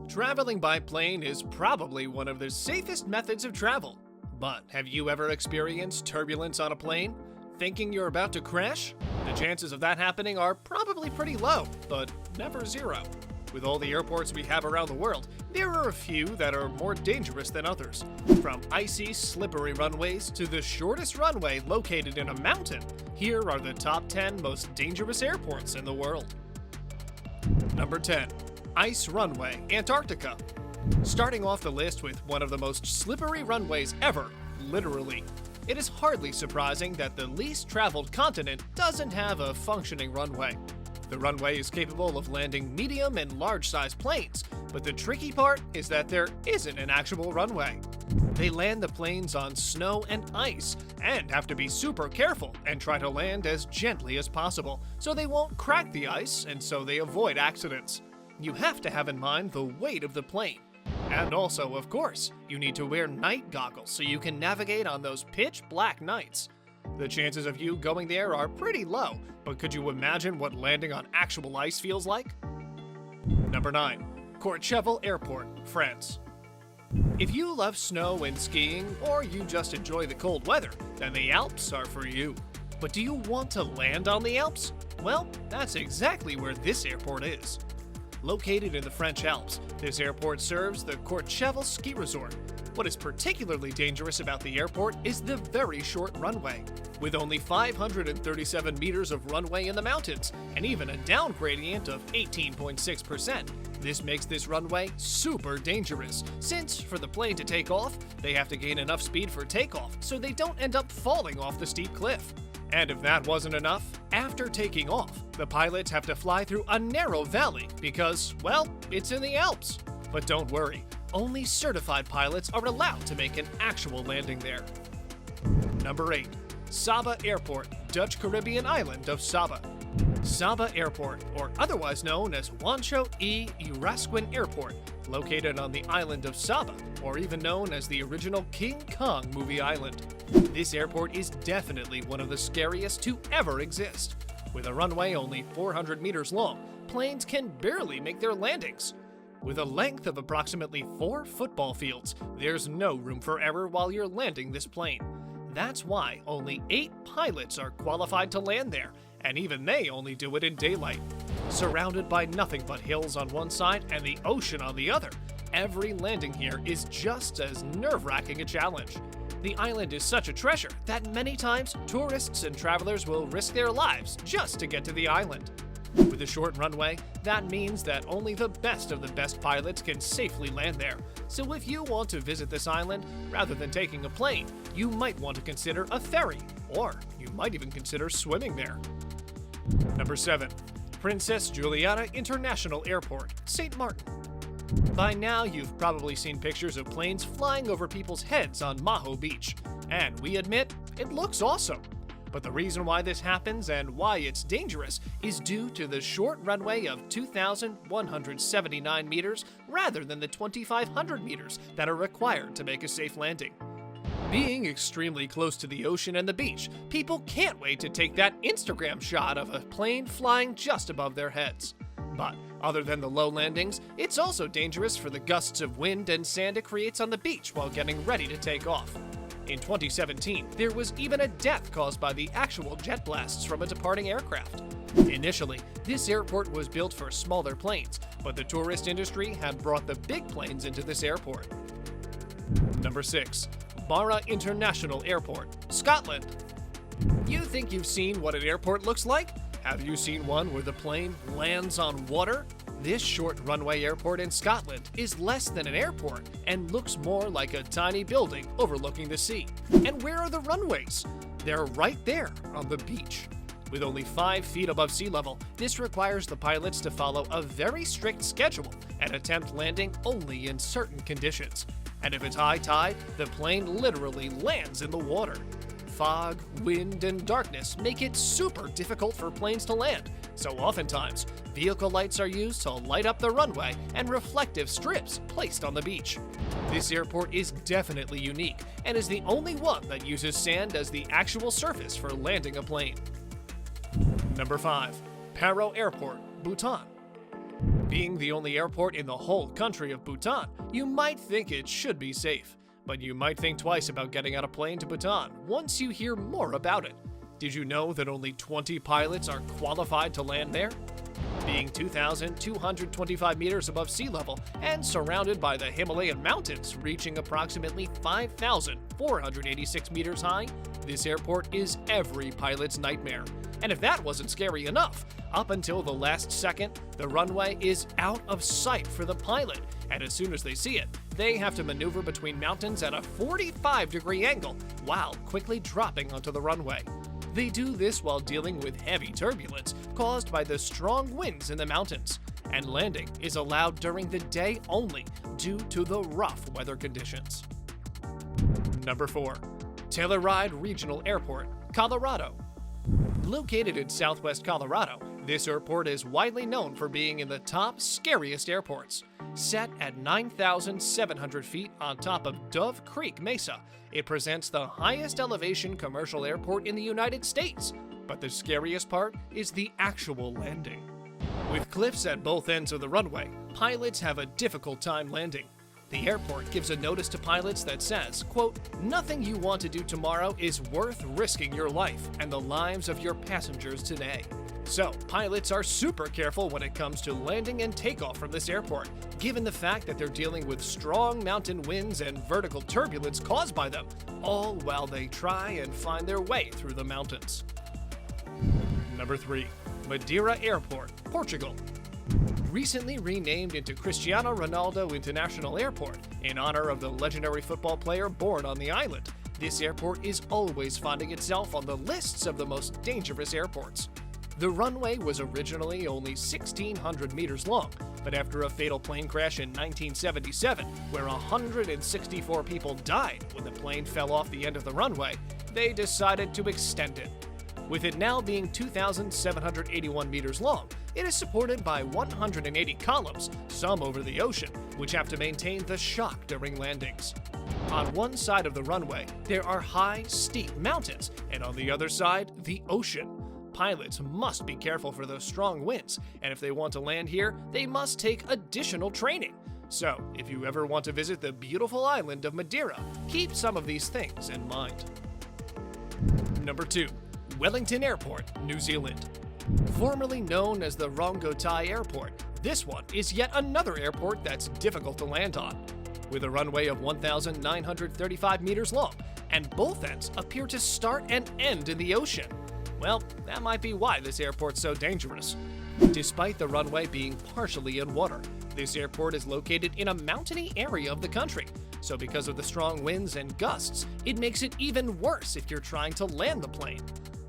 Traveling by plane is probably one of the safest methods of travel. But have you ever experienced turbulence on a plane? Thinking you're about to crash? The chances of that happening are probably pretty low, but never zero. With all the airports we have around the world, there are a few that are more dangerous than others. From icy, slippery runways to the shortest runway located in a mountain, here are the top 10 most dangerous airports in the world. Number 10. Ice Runway, Antarctica. Starting off the list with one of the most slippery runways ever, literally. It is hardly surprising that the least traveled continent doesn't have a functioning runway. The runway is capable of landing medium and large-sized planes, but the tricky part is that there isn't an actual runway. They land the planes on snow and ice, and have to be super careful and try to land as gently as possible, so they won't crack the ice and so they avoid accidents. You have to have in mind the weight of the plane. And also, of course, you need to wear night goggles so you can navigate on those pitch black nights. The chances of you going there are pretty low, but could you imagine what landing on actual ice feels like? Number 9. Courchevel Airport, France. If you love snow and skiing, or you just enjoy the cold weather, then the Alps are for you. But do you want to land on the Alps? Well, that's exactly where this airport is. Located in the French Alps, this airport serves the Courchevel ski resort. What is particularly dangerous about the airport is the very short runway. With only 537 meters of runway in the mountains, and even a down gradient of 18.6%, this makes this runway super dangerous, since for the plane to take off, they have to gain enough speed for takeoff so they don't end up falling off the steep cliff. And if that wasn't enough, after taking off, the pilots have to fly through a narrow valley because, well, it's in the Alps. But don't worry, only certified pilots are allowed to make an actual landing there. Number 8. Saba Airport, Dutch Caribbean island of Saba. Saba Airport, or otherwise known as Wancho e Irasquin Airport, located on the island of Saba, or even known as the original King Kong movie island. This airport is definitely one of the scariest to ever exist. With a runway only 400 meters long, planes can barely make their landings. With a length of approximately 4 football fields, there's no room for error while you're landing this plane. That's why only 8 pilots are qualified to land there, and even they only do it in daylight. Surrounded by nothing but hills on one side and the ocean on the other, every landing here is just as nerve-wracking a challenge. The island is such a treasure that many times tourists and travelers will risk their lives just to get to the island. With a short runway, that means that only the best of the best pilots can safely land there. So if you want to visit this island, rather than taking a plane, you might want to consider a ferry, or you might even consider swimming there. Number 7. Princess Juliana International Airport, St. Martin. By now, you've probably seen pictures of planes flying over people's heads on Maho Beach, and we admit, it looks awesome. But the reason why this happens and why it's dangerous is due to the short runway of 2,179 meters rather than the 2,500 meters that are required to make a safe landing. Being extremely close to the ocean and the beach, people can't wait to take that Instagram shot of a plane flying just above their heads. But other than the low landings, it's also dangerous for the gusts of wind and sand it creates on the beach while getting ready to take off. In 2017, there was even a death caused by the actual jet blasts from a departing aircraft. Initially, this airport was built for smaller planes, but the tourist industry had brought the big planes into this airport. Number 6. Barra International Airport, Scotland. You think you've seen what an airport looks like? Have you seen one where the plane lands on water? This short runway airport in Scotland is less than an airport and looks more like a tiny building overlooking the sea. And where are the runways? They're right there on the beach. With only 5 feet above sea level, this requires the pilots to follow a very strict schedule and attempt landing only in certain conditions. And if it's high tide, the plane literally lands in the water. Fog, wind, and darkness make it super difficult for planes to land, so oftentimes, vehicle lights are used to light up the runway and reflective strips placed on the beach. This airport is definitely unique and is the only one that uses sand as the actual surface for landing a plane. Number 5. Paro Airport, Bhutan. Being the only airport in the whole country of Bhutan, you might think it should be safe, but you might think twice about getting on a plane to Bhutan once you hear more about it. Did you know that only 20 pilots are qualified to land there? Being 2,225 meters above sea level and surrounded by the Himalayan mountains reaching approximately 5,486 meters high, this airport is every pilot's nightmare. And if that wasn't scary enough, up until the last second, the runway is out of sight for the pilot, and as soon as they see it, they have to maneuver between mountains at a 45-degree angle while quickly dropping onto the runway. They do this while dealing with heavy turbulence caused by the strong winds in the mountains, and landing is allowed during the day only due to the rough weather conditions. Number 4. Telluride Regional Airport, Colorado. Located in southwest Colorado, this airport is widely known for being in the top scariest airports. Set at 9,700 feet on top of Dove Creek Mesa, it presents the highest elevation commercial airport in the United States. But the scariest part is the actual landing. With cliffs at both ends of the runway, pilots have a difficult time landing. The airport gives a notice to pilots that says, quote, "Nothing you want to do tomorrow is worth risking your life and the lives of your passengers today." So, pilots are super careful when it comes to landing and takeoff from this airport, given the fact that they're dealing with strong mountain winds and vertical turbulence caused by them, all while they try and find their way through the mountains. Number 3. Madeira Airport, Portugal. Recently renamed into Cristiano Ronaldo International Airport in honor of the legendary football player born on the island, this airport is always finding itself on the lists of the most dangerous airports. The runway was originally only 1,600 meters long, but after a fatal plane crash in 1977, where 164 people died when the plane fell off the end of the runway, they decided to extend it. With it now being 2,781 meters long, it is supported by 180 columns, some over the ocean, which have to maintain the shock during landings. On one side of the runway, there are high, steep mountains, and on the other side, the ocean. Pilots must be careful for those strong winds, and if they want to land here, they must take additional training. So, if you ever want to visit the beautiful island of Madeira, keep some of these things in mind. Number 2. Wellington Airport, New Zealand. Formerly known as the Rongotai Airport, this one is yet another airport that's difficult to land on. With a runway of 1,935 meters long, and both ends appear to start and end in the ocean. Well, that might be why this airport's so dangerous. Despite the runway being partially in water, this airport is located in a mountainy area of the country, so because of the strong winds and gusts, it makes it even worse if you're trying to land the plane.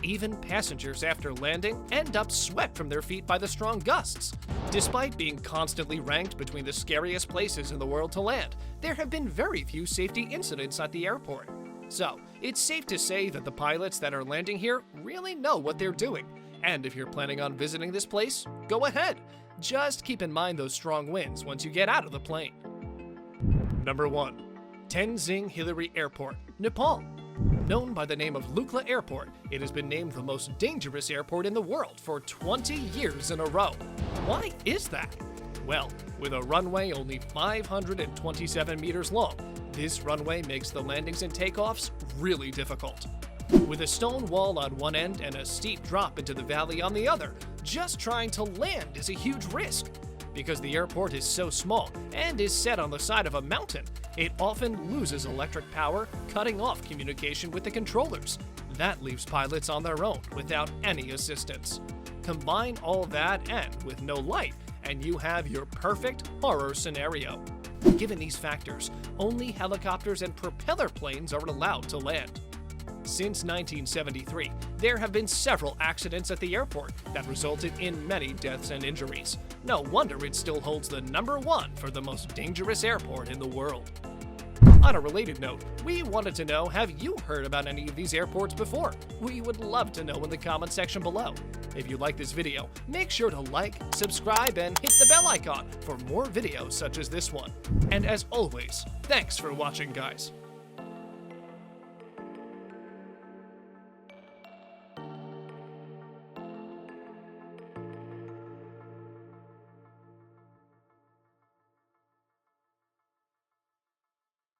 Even passengers after landing end up swept from their feet by the strong gusts. Despite being constantly ranked between the scariest places in the world to land, there have been very few safety incidents at the airport. So, it's safe to say that the pilots that are landing here really know what they're doing. And if you're planning on visiting this place, go ahead. Just keep in mind those strong winds once you get out of the plane. Number 1. Tenzing Hillary Airport, Nepal. Known by the name of Lukla Airport, it has been named the most dangerous airport in the world for 20 years in a row. Why is that? Well, with a runway only 527 meters long, this runway makes the landings and takeoffs really difficult. With a stone wall on one end and a steep drop into the valley on the other, just trying to land is a huge risk. Because the airport is so small and is set on the side of a mountain, it often loses electric power, cutting off communication with the controllers. That leaves pilots on their own without any assistance. Combine all that and with no light, and you have your perfect horror scenario. Given these factors, only helicopters and propeller planes are allowed to land. Since 1973, there have been several accidents at the airport that resulted in many deaths and injuries. No wonder it still holds the number 1 for the most dangerous airport in the world. On a related note, we wanted to know, have you heard about any of these airports before? We would love to know in the comment section below. If you like this video, make sure to like, subscribe, and hit the bell icon for more videos such as this one. And as always, thanks for watching, guys.